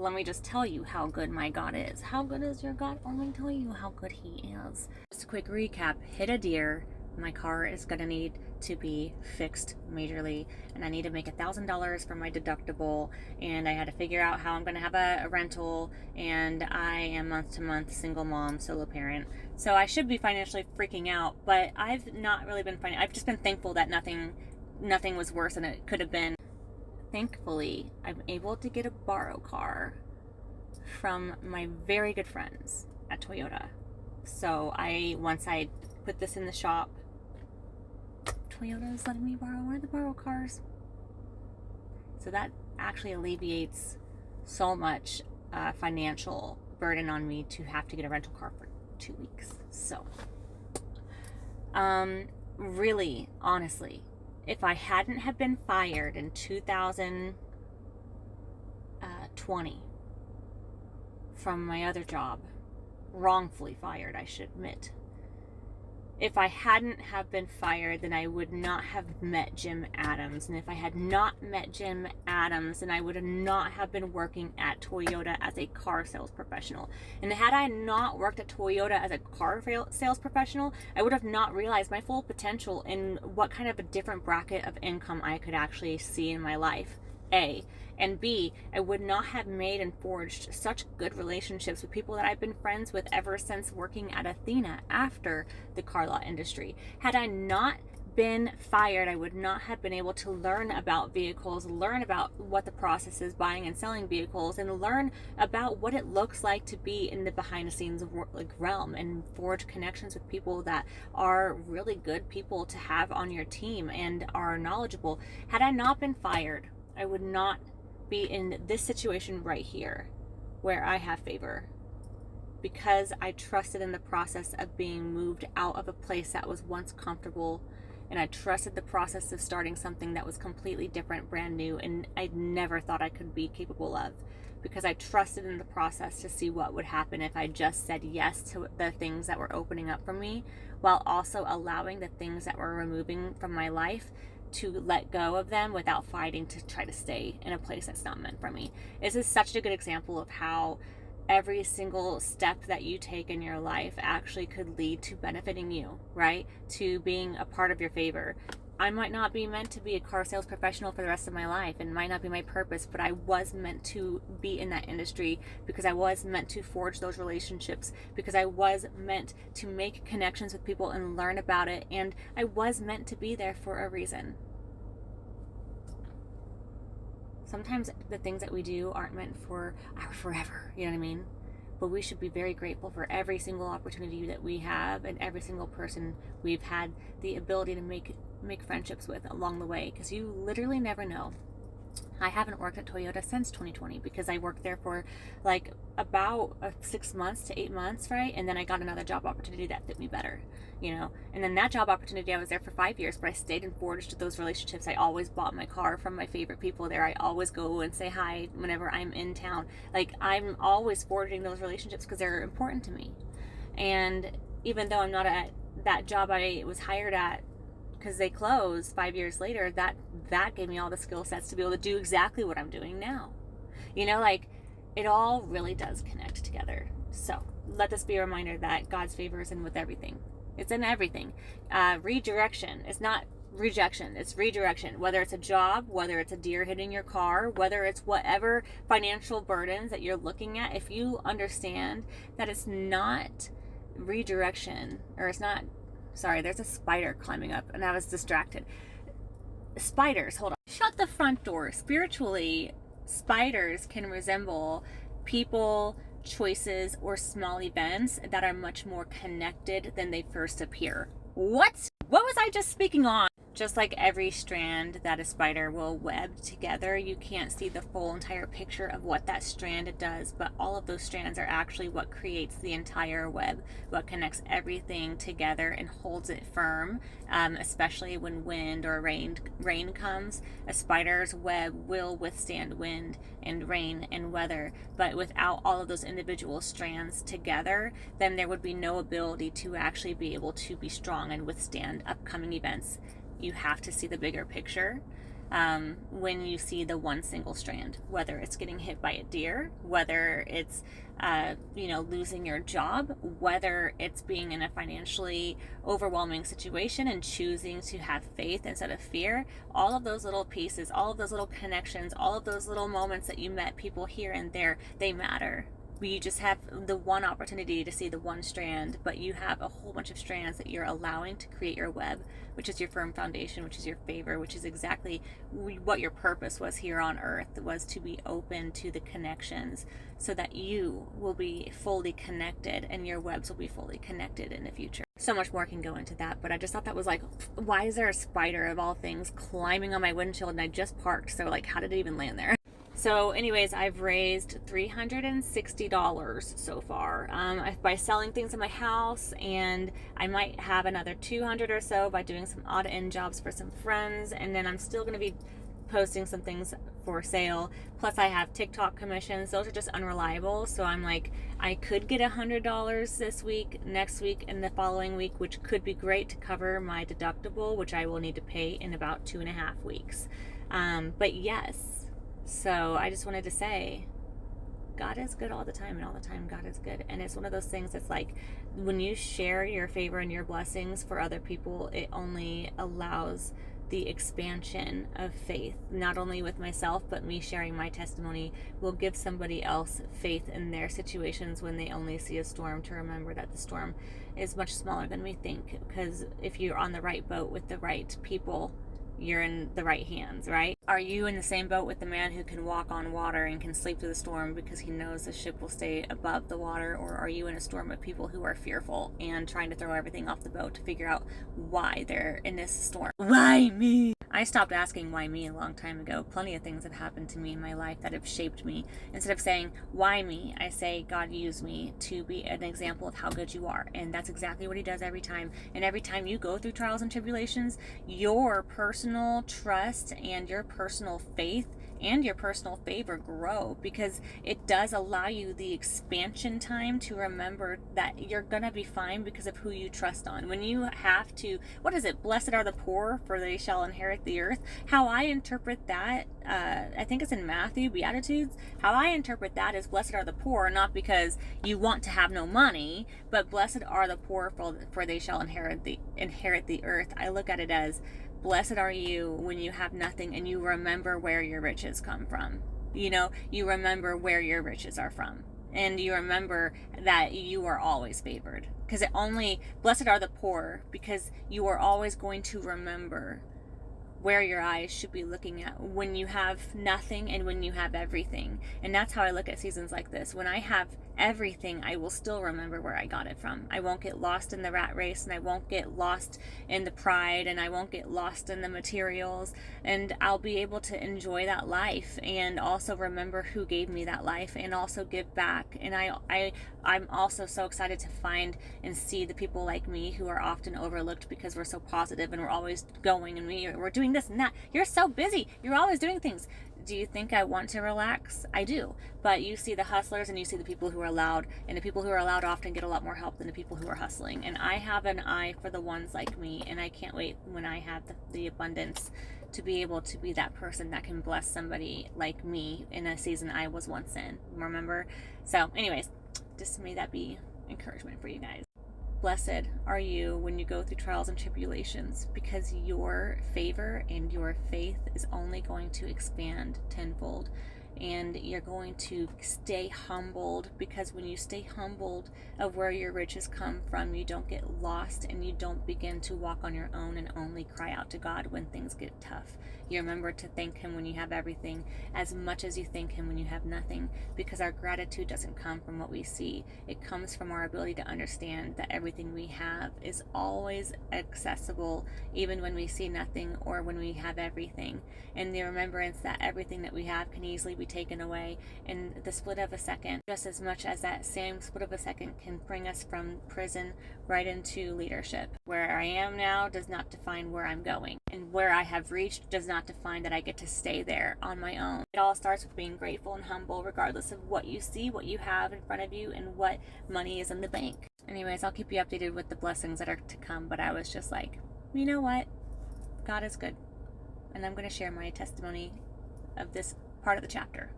let me just tell you how good my God is. How good is your God? Let me tell you how good he is. Just a quick recap. Hit a deer. My car is going to need to be fixed majorly, and I need to make $1,000 for my deductible, and I had to figure out how I'm going to have a rental, and I am month to month single mom, solo parent. So I should be financially freaking out, but I've not really been I've just been thankful that nothing was worse than it could have been. Thankfully, I'm able to get a borrow car from my very good friends at Toyota. So once I put this in the shop, Toyota is letting me borrow one of the borrow cars. So that actually alleviates so much financial burden on me to have to get a rental car for 2 weeks. So, really, honestly, if I hadn't have been fired in 2020 from my other job, wrongfully fired, I should admit. If I hadn't have been fired, then I would not have met Jim Adams. And if I had not met Jim Adams, then I would not have been working at Toyota as a car sales professional. And had I not worked at Toyota as a car sales professional, I would have not realized my full potential in what kind of a different bracket of income I could actually see in my life. A. And B, I would not have made and forged such good relationships with people that I've been friends with ever since working at Athena after the car lot industry. Had I not been fired, I would not have been able to learn about vehicles, learn about what the process is buying and selling vehicles, and learn about what it looks like to be in the behind the scenes realm and forge connections with people that are really good people to have on your team and are knowledgeable. Had I not been fired, I would not be in this situation right here where I have favor, because I trusted in the process of being moved out of a place that was once comfortable, and I trusted the process of starting something that was completely different, brand new, and I never thought I could be capable of, because I trusted in the process to see what would happen if I just said yes to the things that were opening up for me, while also allowing the things that were removing from my life to let go of them without fighting to try to stay in a place that's not meant for me. This is such a good example of how every single step that you take in your life actually could lead to benefiting you, right? To being a part of your favor. I might not be meant to be a car sales professional for the rest of my life, and might not be my purpose, but I was meant to be in that industry because I was meant to forge those relationships, because I was meant to make connections with people and learn about it, and I was meant to be there for a reason. Sometimes the things that we do aren't meant for our forever, you know what I mean? But we should be very grateful for every single opportunity that we have and every single person we've had the ability to make friendships with along the way, because you literally never know. I haven't worked at Toyota since 2020 because I worked there for like about 6 months to 8 months, right? And then I got another job opportunity that fit me better, you know? And then that job opportunity, I was there for 5 years, but I stayed and forged those relationships. I always bought my car from my favorite people there. I always go and say hi whenever I'm in town. Like, I'm always forging those relationships because they're important to me. And even though I'm not at that job I was hired at, because they closed 5 years later, that gave me all the skill sets to be able to do exactly what I'm doing now. You know, like, it all really does connect together. So let this be a reminder that God's favor is in with everything. It's in everything. Redirection. It's not rejection. It's redirection. Whether it's a job, whether it's a deer hitting your car, whether it's whatever financial burdens that you're looking at, if you understand that it's not redirection, or it's not, sorry, there's a spider climbing up and I was distracted. Spiders, hold on. Shut the front door. Spiritually, spiders can resemble people, choices, or small events that are much more connected than they first appear. What was I just speaking on? Just like every strand that a spider will web together, you can't see the full entire picture of what that strand does, but all of those strands are actually what creates the entire web, what connects everything together and holds it firm, especially when wind or rain comes. A spider's web will withstand wind and rain and weather, but without all of those individual strands together, then there would be no ability to actually be able to be strong and withstand upcoming events. You have to see the bigger picture. when you see the one single strand, whether it's getting hit by a deer, whether it's losing your job, whether it's being in a financially overwhelming situation and choosing to have faith instead of fear. All of those little pieces, all of those little connections, all of those little moments that you met people here and there, they matter. You just have the one opportunity to see the one strand, but you have a whole bunch of strands that you're allowing to create your web, which is your firm foundation, which is your favor, which is exactly what your purpose was here on earth, was to be open to the connections so that you will be fully connected and your webs will be fully connected in the future. So much more can go into that, but I just thought that was like, why is there a spider of all things climbing on my windshield and I just parked? So like, how did it even land there? So anyways, I've raised $360 so far by selling things in my house, and I might have another 200 or so by doing some odd end jobs for some friends, and then I'm still going to be posting some things for sale. Plus I have TikTok commissions. Those are just unreliable, so I'm like, I could get $100 this week, next week, and the following week, which could be great to cover my deductible, which I will need to pay in about 2.5 weeks. But yes, so I just wanted to say, God is good all the time, and all the time God is good. And it's one of those things that's like, when you share your favor and your blessings for other people, it only allows the expansion of faith. Not only with myself, but me sharing my testimony will give somebody else faith in their situations when they only see a storm, to remember that the storm is much smaller than we think. Because if you're on the right boat with the right people, you're in the right hands, right? Are you in the same boat with the man who can walk on water and can sleep through the storm because he knows the ship will stay above the water? Or are you in a storm of people who are fearful and trying to throw everything off the boat to figure out why they're in this storm? Why me? I stopped asking why me a long time ago. Plenty of things have happened to me in my life that have shaped me. Instead of saying, why me? I say, God, use me to be an example of how good you are. And that's exactly what he does every time. And every time you go through trials and tribulations, your personal trust and your personal faith and your personal favor grow, because it does allow you the expansion time to remember that you're gonna be fine because of who you trust on. When you have to, what is it? Blessed are the poor, for they shall inherit the earth. How I interpret that, I think it's in Matthew, Beatitudes. How I interpret that is, blessed are the poor, not because you want to have no money, but blessed are the poor, for they shall inherit the earth. I look at it as, blessed are you when you have nothing and you remember where your riches come from. You remember where your riches are from. And you remember that you are always favored. Because blessed are the poor, because you are always going to remember where your eyes should be looking at when you have nothing and when you have everything. And that's how I look at seasons like this. When I have everything, I will still remember where I got it from. I won't get lost in the rat race, and I won't get lost in the pride, and I won't get lost in the materials, and I'll be able to enjoy that life and also remember who gave me that life and also give back. And I'm also so excited to find and see the people like me who are often overlooked because we're so positive and we're always going and we're doing this and that. You're so busy. You're always doing things. Do you think I want to relax? I do. But you see the hustlers and you see the people who are loud, and the people who are loud often get a lot more help than the people who are hustling. And I have an eye for the ones like me, and I can't wait when I have the abundance to be able to be that person that can bless somebody like me in a season I was once in. Remember? So anyways, just may that be encouragement for you guys. Blessed are you when you go through trials and tribulations, because your favor and your faith is only going to expand tenfold. And you're going to stay humbled, because when you stay humbled of where your riches come from, you don't get lost and you don't begin to walk on your own and only cry out to God when things get tough. You remember to thank him when you have everything as much as you thank him when you have nothing, because our gratitude doesn't come from what we see. It comes from our ability to understand that everything we have is always accessible, even when we see nothing or when we have everything. And the remembrance that everything that we have can easily be taken away in the split of a second, just as much as that same split of a second can bring us from prison right into leadership. Where I am now does not define where I'm going, and where I have reached does not define that I get to stay there on my own. It all starts with being grateful and humble, regardless of what you see, what you have in front of you, and what money is in the bank. Anyways, I'll keep you updated with the blessings that are to come, but I was just like, you know what? God is good. and I'm going to share my testimony of this part of the chapter.